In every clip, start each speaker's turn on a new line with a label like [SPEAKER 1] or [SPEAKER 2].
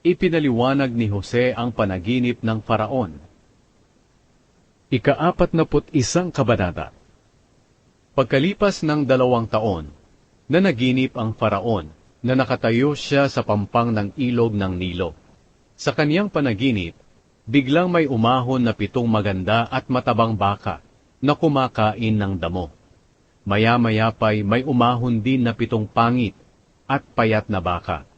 [SPEAKER 1] Ipinaliwanag ni Jose ang panaginip ng Faraon. Ika-41 kabanata. Pagkalipas ng 2 taon, nanaginip ang Faraon na nakatayo siya sa pampang ng ilog ng Nilo. Sa kaniyang panaginip, biglang may umahon na 7 maganda at matabang baka na kumakain ng damo. Maya-maya pa'y may umahon din na 7 pangit at payat na baka.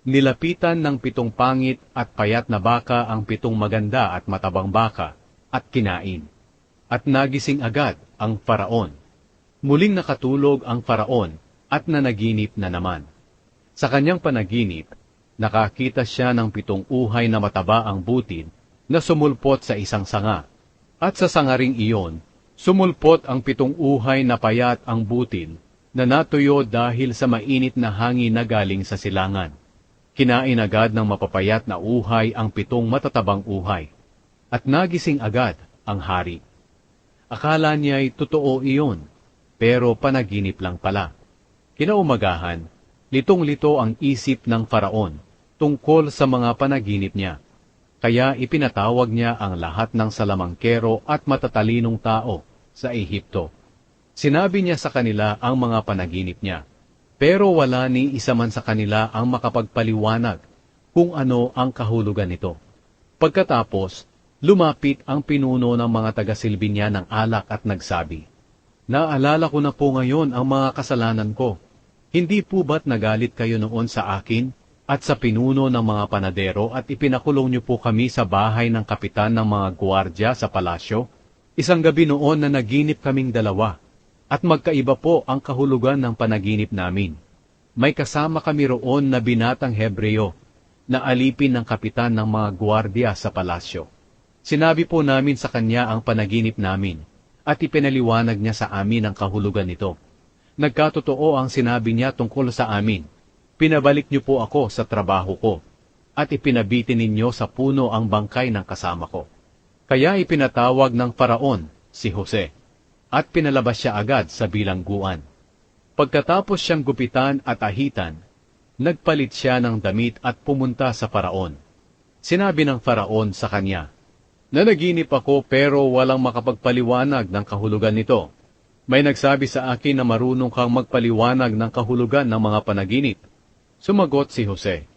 [SPEAKER 1] Nilapitan ng 7 pangit at payat na baka ang 7 maganda at matabang baka at kinain. At nagising agad ang Faraon. Muling nakatulog ang Faraon at nanaginip na naman. Sa kanyang panaginip, nakakita siya ng 7 uhay na mataba ang butil na sumulpot sa isang sanga. At sa sangaring iyon, sumulpot ang 7 uhay na payat ang butil na natuyo dahil sa mainit na hangin na galing sa silangan. Kinain agad ng mapapayat na uhay ang 7 matatabang uhay. At nagising agad ang hari. Akala niya'y totoo iyon, pero panaginip lang pala. Kinaumagahan, litong-lito ang isip ng Faraon tungkol sa mga panaginip niya. Kaya ipinatawag niya ang lahat ng salamangkero at matatalinong tao sa Ehipto. Sinabi niya sa kanila ang mga panaginip niya, pero wala ni isa man sa kanila ang makapagpaliwanag kung ano ang kahulugan nito. Pagkatapos, lumapit ang pinuno ng mga taga-silbi niya ng alak at nagsabi, "Naalala ko na po ngayon ang mga kasalanan ko. Hindi po ba't nagalit kayo noon sa akin at sa pinuno ng mga panadero at ipinakulong niyo po kami sa bahay ng kapitan ng mga guwardya sa palasyo? Isang gabi noon na naginip kaming dalawa, at magkaiba po ang kahulugan ng panaginip namin. May kasama kami roon na binatang Hebreo, na alipin ng kapitan ng mga guwardya sa palasyo. Sinabi po namin sa kanya ang panaginip namin, at ipinaliwanag niya sa amin ang kahulugan nito. Nagkatotoo ang sinabi niya tungkol sa amin. Pinabalik niyo po ako sa trabaho ko, at ipinabitin ninyo sa puno ang bangkay ng kasama ko." Kaya ipinatawag ng Faraon si Jose, at pinalabas siya agad sa bilangguan. Pagkatapos siyang gupitan at ahitan, nagpalit siya ng damit at pumunta sa Faraon. Sinabi ng Faraon sa kanya, "Nanaginip ako pero walang makapagpaliwanag ng kahulugan nito. May nagsabi sa akin na marunong kang magpaliwanag ng kahulugan ng mga panaginip." Sumagot si Jose,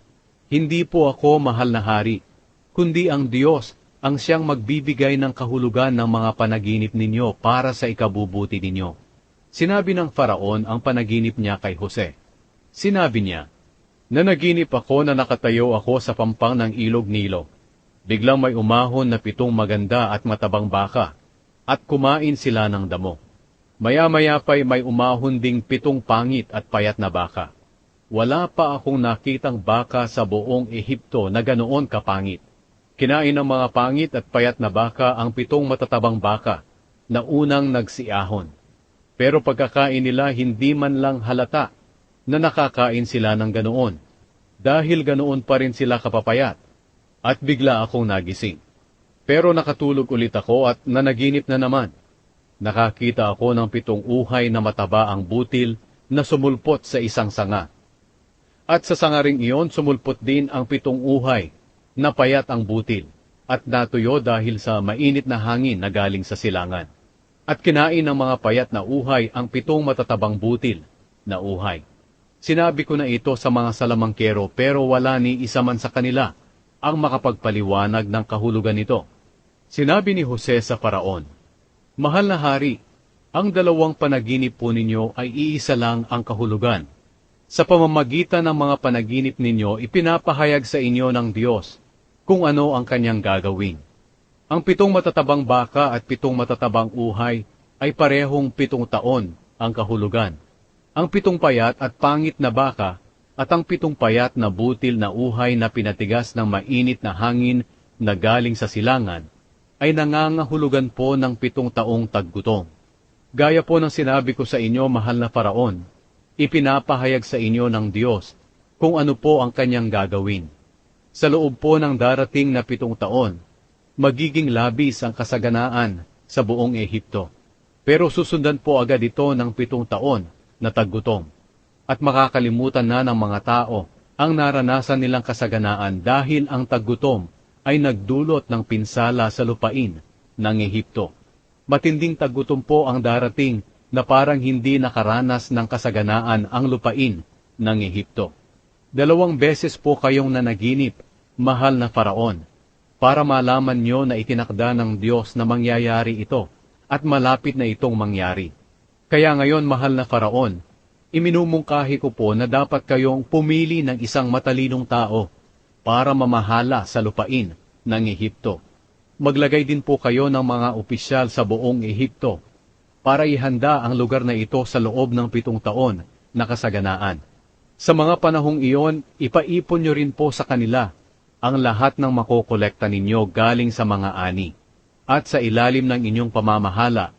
[SPEAKER 1] "Hindi po ako mahal na hari, kundi ang Diyos ang siyang magbibigay ng kahulugan ng mga panaginip ninyo para sa ikabubuti ninyo." Sinabi ng Faraon ang panaginip niya kay Jose. Sinabi niya, "Nanaginip ako na nakatayo ako sa pampang ng ilog Nilo. Biglang may umahon na 7 maganda at matabang baka, at kumain sila ng damo. Maya-maya pa'y may umahon ding 7 pangit at payat na baka. Wala pa akong nakitang baka sa buong Ehipto na ganoon kapangit. Kinain ng mga pangit at payat na baka ang 7 matatabang baka na unang nagsiahon. Pero pagkakain nila hindi man lang halata na nakakain sila ng ganoon, dahil ganoon pa rin sila kapapayat. At bigla akong nagising. Pero nakatulog ulit ako at nanaginip na naman. Nakakita ako ng 7 uhay na mataba ang butil na sumulpot sa isang sanga. At sa sangaring iyon sumulpot din ang 7 uhay na payat ang butil at natuyo dahil sa mainit na hangin na galing sa silangan. At kinain ng mga payat na uhay ang 7 matatabang butil na uhay. Sinabi ko na ito sa mga salamangkero pero wala ni isa man sa kanila ang makapagpaliwanag ng kahulugan nito." Sinabi ni Jose sa Faraon, "Mahal na hari, ang 2 panaginip po ninyo ay iisa lang ang kahulugan. Sa pamamagitan ng mga panaginip ninyo, ipinapahayag sa inyo ng Diyos kung ano ang kanyang gagawin. Ang 7 matatabang baka at 7 matatabang uhay ay parehong 7 taon ang kahulugan. Ang 7 payat at pangit na baka at ang 7 payat na butil na uhay na pinatigas ng mainit na hangin na galing sa silangan ay nangangahulugan po ng 7 taong taggutom. Gaya po ng sinabi ko sa inyo, mahal na Faraon, ipinapahayag sa inyo ng Diyos kung ano po ang kanyang gagawin. Sa loob po ng darating na 7 taon, magiging labis ang kasaganaan sa buong Ehipto. Pero susundan po agad ito ng 7 taon na taggutom. At makakalimutan na ng mga tao ang naranasan nilang kasaganaan dahil ang taggutom ay nagdulot ng pinsala sa lupain ng Ehipto. Matinding taggutom po ang darating na parang hindi nakaranas ng kasaganaan ang lupain ng Ehipto. 2 beses po kayong nanaginip, mahal na Faraon, para malaman nyo na itinakda ng Diyos na mangyayari ito at malapit na itong mangyari. Kaya ngayon, mahal na Faraon, iminumungkahi ko po na dapat kayong pumili ng isang matalinong tao para mamahala sa lupain ng Ehipto. Maglagay din po kayo ng mga opisyal sa buong Ehipto para ihanda ang lugar na ito sa loob ng 7 taon na kasaganaan. Sa mga panahong iyon, ipaipon nyo rin po sa kanila ang lahat ng makokolekta ninyo galing sa mga ani. At sa ilalim ng inyong pamamahala,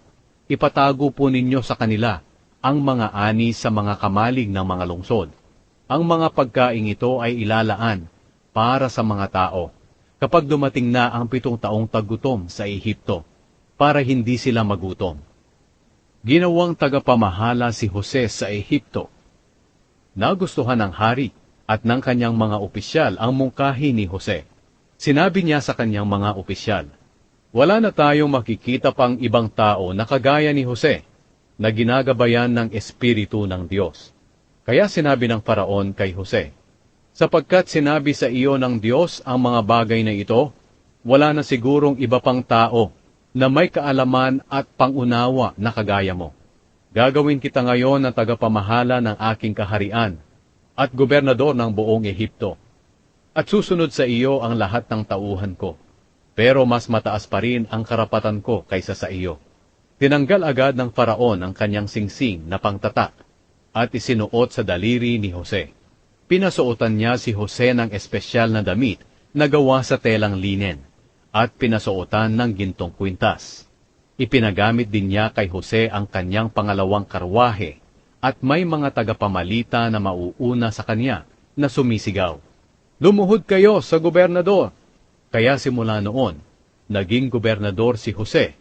[SPEAKER 1] ipatago po ninyo sa kanila ang mga ani sa mga kamalig ng mga lungsod. Ang mga pagkaing ito ay ilalaan para sa mga tao kapag dumating na ang 7 taong taggutom sa Ehipto, para hindi sila magutom. Ginawang tagapamahala si Jose sa Ehipto. Nagustuhan ng hari at ng kanyang mga opisyal ang mungkahi ni Jose. Sinabi niya sa kanyang mga opisyal, "Wala na tayong makikita pang ibang tao na kagaya ni Jose, na ginagabayan ng Espiritu ng Diyos." Kaya sinabi ng Faraon kay Jose, "Sapagkat sinabi sa iyo ng Diyos ang mga bagay na ito, wala na sigurong iba pang tao na may kaalaman at pangunawa na kagaya mo. Gagawin kita ngayon na tagapamahala ng aking kaharian at gobernador ng buong Ehipto. At susunod sa iyo ang lahat ng tauhan ko. Pero mas mataas pa rin ang karapatan ko kaysa sa iyo." Tinanggal agad ng Faraon ang kanyang singsing na pangtatak at isinuot sa daliri ni Jose. Pinasuotan niya si Jose ng espesyal na damit na gawa sa telang linen at pinasuotan ng gintong kwintas. Ipinagamit din niya kay Jose ang kanyang pangalawang karwahe at may mga tagapamalita na mauuna sa kanya na sumisigaw, "Lumuhod kayo sa gobernador!" Kaya simula noon, naging gobernador si Jose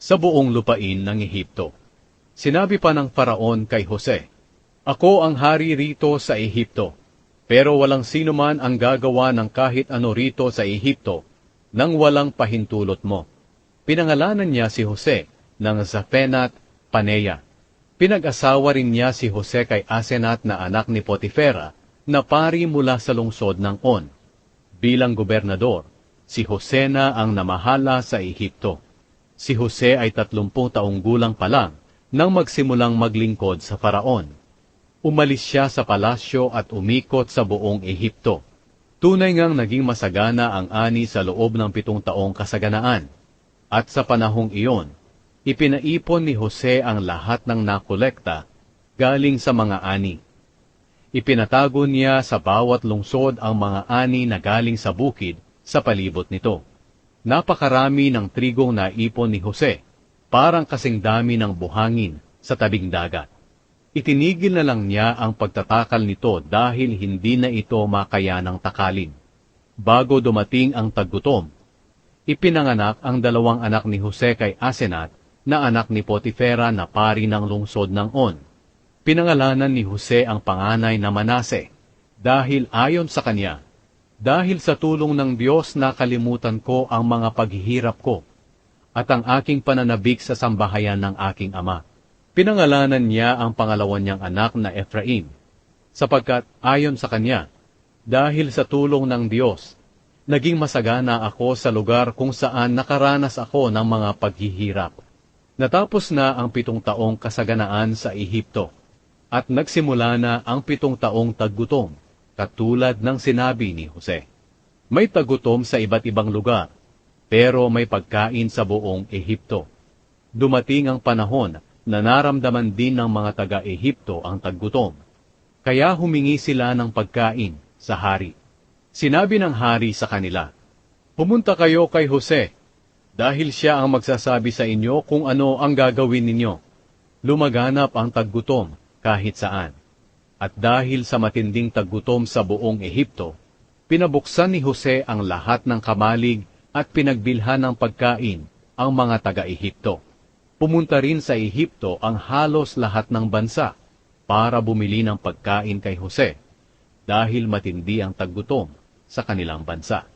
[SPEAKER 1] sa buong lupain ng Ehipto. Sinabi pa ng Faraon kay Jose, "Ako ang hari rito sa Ehipto, pero walang sino man ang gagawa ng kahit ano rito sa Ehipto nang walang pahintulot mo." Pinangalanan niya si Jose ng Zaphenat Paneah. Pinag-asawa rin niya si Jose kay Asenat na anak ni Potifera na pari mula sa lungsod ng On. Bilang gobernador, si Jose na ang namahala sa Ehipto. Si Jose ay 30 taong gulang pa lang nang magsimulang maglingkod sa Faraon. Umalis siya sa palasyo at umikot sa buong Ehipto. Tunay ngang naging masagana ang ani sa loob ng 7 taong kasaganaan. At sa panahong iyon, ipinaipon ni Jose ang lahat ng nakolekta galing sa mga ani. Ipinatago niya sa bawat lungsod ang mga ani na galing sa bukid sa palibot nito. Napakarami ng trigong naipon ni Jose, parang kasing dami ng buhangin sa tabing dagat. Itinigil na lang niya ang pagtatakal nito dahil hindi na ito makayanang takalin. Bago dumating ang taggutom, ipinanganak ang 2 anak ni Jose kay Asenat na anak ni Potifera na pari ng lungsod ng On. Pinangalanan ni Jose ang panganay na Manase dahil ayon sa kanya, "Dahil sa tulong ng Diyos nakalimutan ko ang mga paghihirap ko at ang aking pananabik sa sambahayan ng aking ama." Pinangalanan niya ang pangalawa niyang anak na Ephraim, sapagkat ayon sa kanya, "Dahil sa tulong ng Diyos, naging masagana ako sa lugar kung saan nakaranas ako ng mga paghihirap." Natapos na ang 7 taong kasaganaan sa Ehipto, at nagsimula na ang 7 taong taggutom, katulad ng sinabi ni Jose. May taggutom sa iba't ibang lugar, pero may pagkain sa buong Ehipto. Dumating ang panahon na naramdaman din ng mga taga-Ehipto ang taggutom, kaya humingi sila ng pagkain sa hari. Sinabi ng hari sa kanila, "Pumunta kayo kay Jose, dahil siya ang magsasabi sa inyo kung ano ang gagawin ninyo." Lumaganap ang taggutom kahit saan. At dahil sa matinding taggutom sa buong Ehipto, pinabuksan ni Jose ang lahat ng kamalig at pinagbilhan ng pagkain ang mga taga-Ehipto. Pumunta rin sa Ehipto ang halos lahat ng bansa para bumili ng pagkain kay Jose. dahil matindi ang taggutom sa kanilang bansa.